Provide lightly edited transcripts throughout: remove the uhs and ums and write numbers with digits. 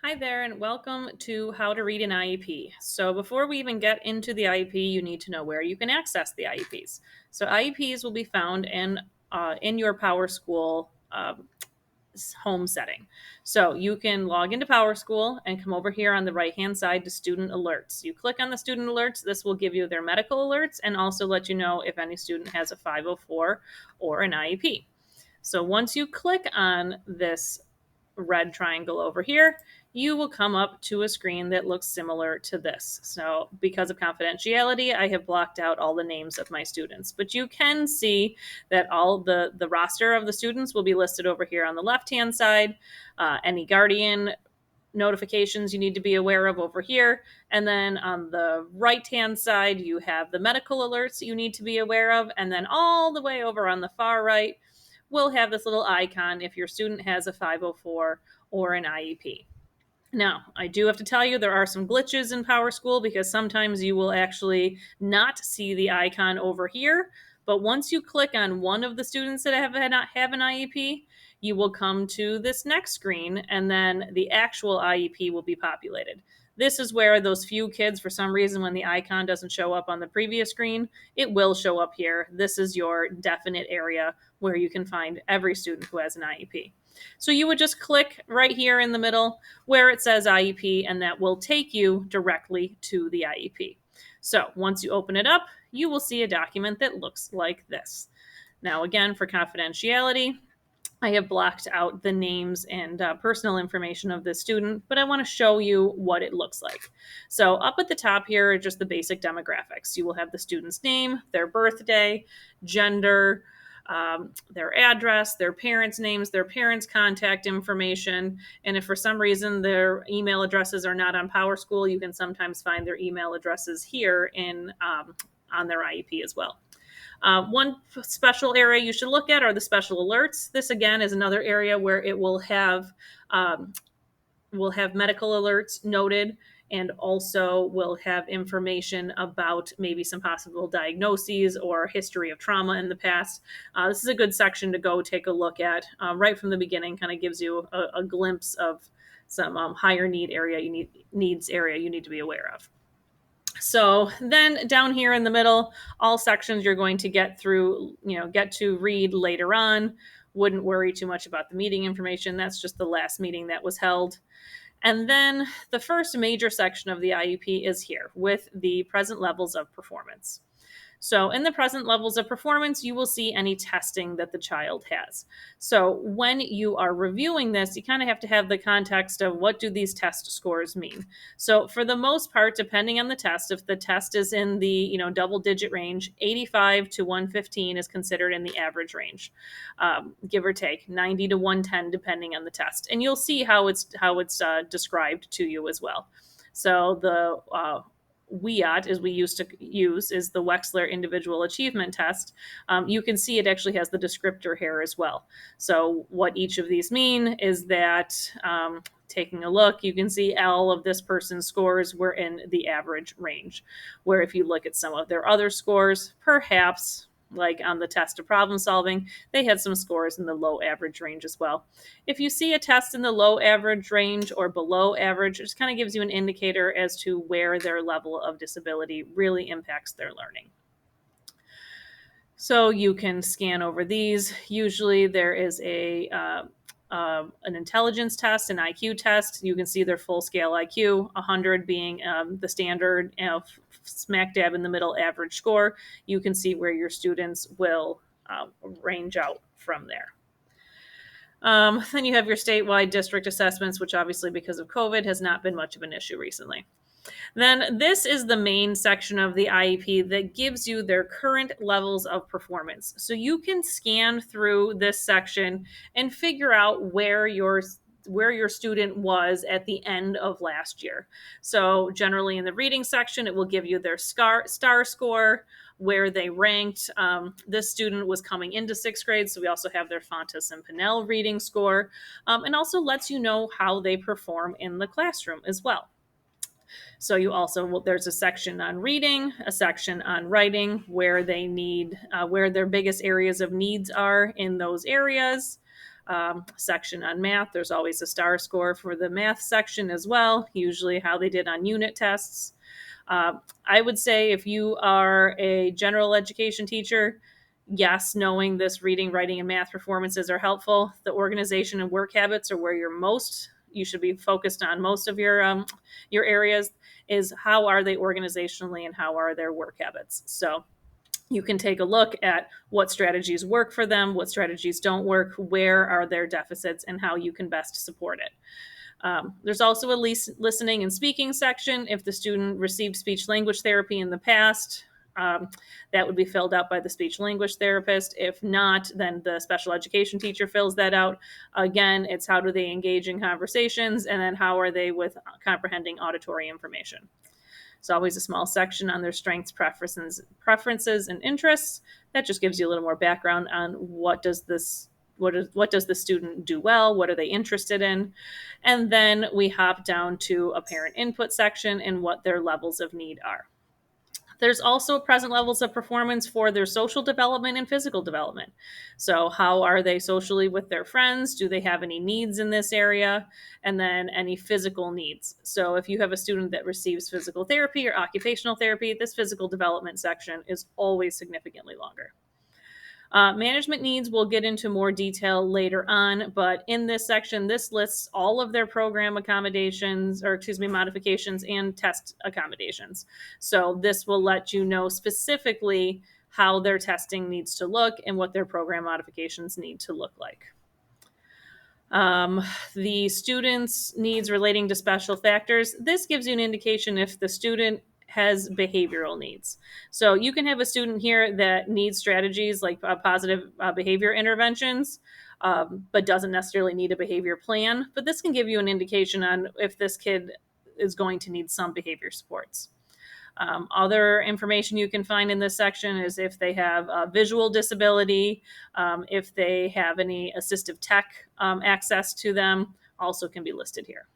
Hi there, and welcome to How to Read an IEP. So, before we even get into the IEP, you need to know where you can access the IEPs. So, IEPs will be found in your Power School home setting. So, you can log into Power School and come over here on the right hand side to Student Alerts. You click on the Student Alerts. This will give you their medical alerts and also let you know if any student has a 504 or an IEP. So, once you click on this red triangle over here, you will come up to a screen that looks similar to this. So because of confidentiality, I have blocked out all the names of my students, but you can see that all the roster of the students will be listed over here on the left-hand side. Any guardian notifications you need to be aware of over here. And then on the right hand side, you have the medical alerts you need to be aware of. And then all the way over on the far right, we'll have this little icon if your student has a 504 or an IEP. Now, I do have to tell you there are some glitches in Power School because sometimes you will actually not see the icon over here. But once you click on one of the students that have an IEP, you will come to this next screen and then the actual IEP will be populated. This is where those few kids, for some reason, when the icon doesn't show up on the previous screen, it will show up here. This is your definite area where you can find every student who has an IEP. So you would just click right here in the middle where it says IEP, and that will take you directly to the IEP. So once you open it up, you will see a document that looks like this. Now, again, for confidentiality, I have blocked out the names and personal information of the student, but I want to show you what it looks like. So up at the top here are just the basic demographics. You will have the student's name, their birthday, gender, their address, their parents' names, their parents' contact information. And if for some reason their email addresses are not on Power School, you can sometimes find their email addresses here on their IEP as well. One special area you should look at are the special alerts. This again is another area where it will have medical alerts noted and also will have information about maybe some possible diagnoses or history of trauma in the past. This is a good section to go take a look at right from the beginning. Kind of gives you a glimpse of some higher needs area you need to be aware of. So then down here in the middle, all sections you're going to get to read later on. Wouldn't worry too much about the meeting information. That's just the last meeting that was held. And then the first major section of the IEP is here with the present levels of performance. So in the present levels of performance, you will see any testing that the child has. So when you are reviewing this, you kind of have to have the context of what do these test scores mean. So for the most part, depending on the test, if the test is in the double digit range, 85 to 115 is considered in the average range, give or take 90 to 110 depending on the test. And you'll see how it's described to you as well. So the WIAT, as we used to use, is the Wechsler Individual Achievement Test. You can see it actually has the descriptor here as well. So what each of these mean is that taking a look, you can see all of this person's scores were in the average range. Where if you look at some of their other scores, perhaps like on the test of problem solving, they had some scores in the low average range as well. If you see a test in the low average range or below average, it just kind of gives you an indicator as to where their level of disability really impacts their learning. So you can scan over these. Usually there is an intelligence test, an IQ test. You can see their full scale IQ, 100 being the standard, smack dab in the middle average score. You can see where your students will range out from there. Then you have your statewide district assessments, which obviously because of COVID has not been much of an issue recently. Then this is the main section of the IEP that gives you their current levels of performance. So you can scan through this section and figure out where your student was at the end of last year. So generally in the reading section, it will give you their star score, where they ranked. This student was coming into sixth grade, so we also have their Fontes and Pinnell reading score, and also lets you know how they perform in the classroom as well. So there's a section on reading, a section on writing, where they need, where their biggest areas of needs are in those areas. section on math. There's always a star score for the math section as well, usually how they did on unit tests. I would say if you are a general education teacher, yes, knowing this reading, writing, and math performances are helpful. The organization and work habits are where you should be focused on most of your areas. Is how are they organizationally and how are their work habits? So you can take a look at what strategies work for them, what strategies don't work, where are their deficits, and how you can best support it. There's also a listening and speaking section. If the student received speech language therapy in the past, that would be filled out by the speech language therapist. If not, then the special education teacher fills that out. Again, it's how do they engage in conversations, and then how are they with comprehending auditory information. It's always a small section on their strengths, preferences, and interests. That just gives you a little more background on what does the student do well, what are they interested in, and then we hop down to a parent input section and what their levels of need are. There's also present levels of performance for their social development and physical development. So, how are they socially with their friends? Do they have any needs in this area? And then any physical needs. So, if you have a student that receives physical therapy or occupational therapy, this physical development section is always significantly longer. Management needs we'll get into more detail later on, but in this section, this lists all of their program accommodations, or excuse me, modifications and test accommodations. So this will let you know specifically how their testing needs to look and what their program modifications need to look like. The student's needs relating to special factors. This gives you an indication if the student has behavioral needs. So you can have a student here that needs strategies like positive behavior interventions, but doesn't necessarily need a behavior plan. But this can give you an indication on if this kid is going to need some behavior supports. Other information you can find in this section is if they have a visual disability, if they have any assistive tech access to them, also can be listed here.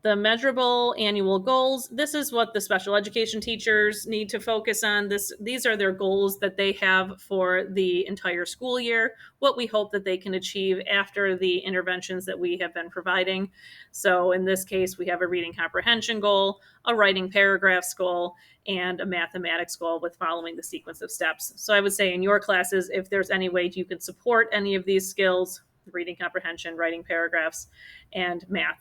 The measurable annual goals. This is what the special education teachers need to focus on. These are their goals that they have for the entire school year, what we hope that they can achieve after the interventions that we have been providing. So in this case, we have a reading comprehension goal, a writing paragraphs goal, and a mathematics goal with following the sequence of steps. So I would say in your classes, if there's any way you can support any of these skills, reading comprehension, writing paragraphs, and math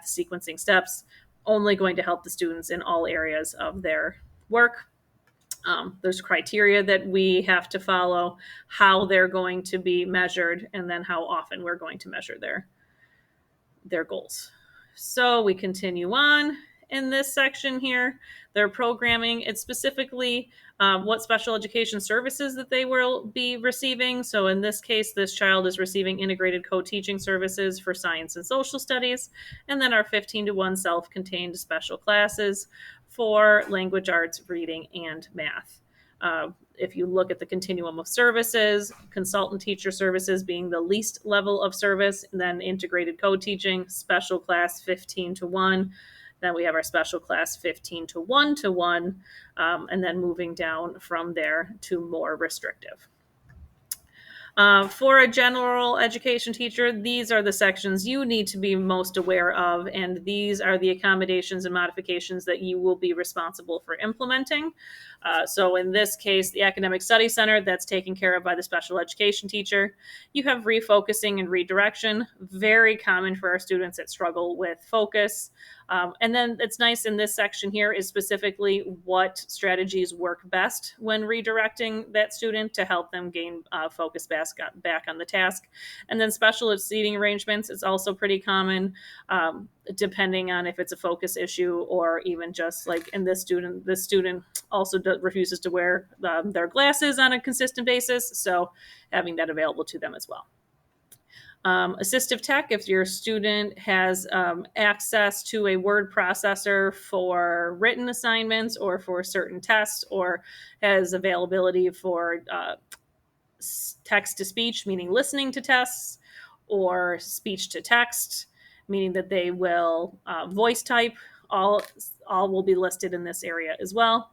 sequencing steps, only going to help the students in all areas of their work. There's criteria that we have to follow, how they're going to be measured, and then how often we're going to measure their goals. So we continue on in this section here. Their programming, it's specifically what special education services that they will be receiving. So in this case, this child is receiving integrated co-teaching services for science and social studies, and then our 15-to-1 self-contained special classes for language arts, reading, and math. If you look at the continuum of services, consultant teacher services being the least level of service, then integrated co-teaching, special class 15-to-1, then we have our special class 15-to-1-to-1, and then moving down from there to more restrictive. For a general education teacher, these are the sections you need to be most aware of, and these are the accommodations and modifications that you will be responsible for implementing. So in this case, the Academic Study Center, that's taken care of by the special education teacher. You have refocusing and redirection, very common for our students that struggle with focus. And then it's nice in this section here is specifically what strategies work best when redirecting that student to help them gain focus back on the task. And then special seating arrangements is also pretty common, depending on if it's a focus issue or even just like in this student also refuses to wear their glasses on a consistent basis. So having that available to them as well. Assistive tech, if your student has access to a word processor for written assignments or for certain tests, or has availability for text to speech, meaning listening to tests, or speech to text, meaning that they will voice type, all will be listed in this area as well.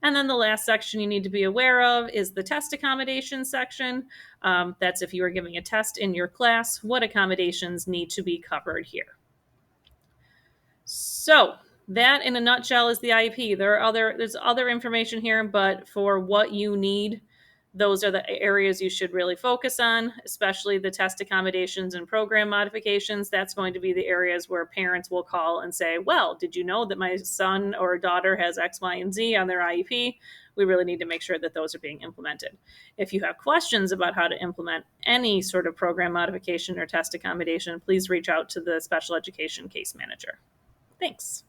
And then the last section you need to be aware of is the test accommodation section. That's if you are giving a test in your class, what accommodations need to be covered here. So that in a nutshell is the IEP. There's other information here, but for what you need, those are the areas you should really focus on, especially the test accommodations and program modifications. That's going to be the areas where parents will call and say, well, did you know that my son or daughter has X, Y, and Z on their IEP? We really need to make sure that those are being implemented. If you have questions about how to implement any sort of program modification or test accommodation, please reach out to the special education case manager. Thanks.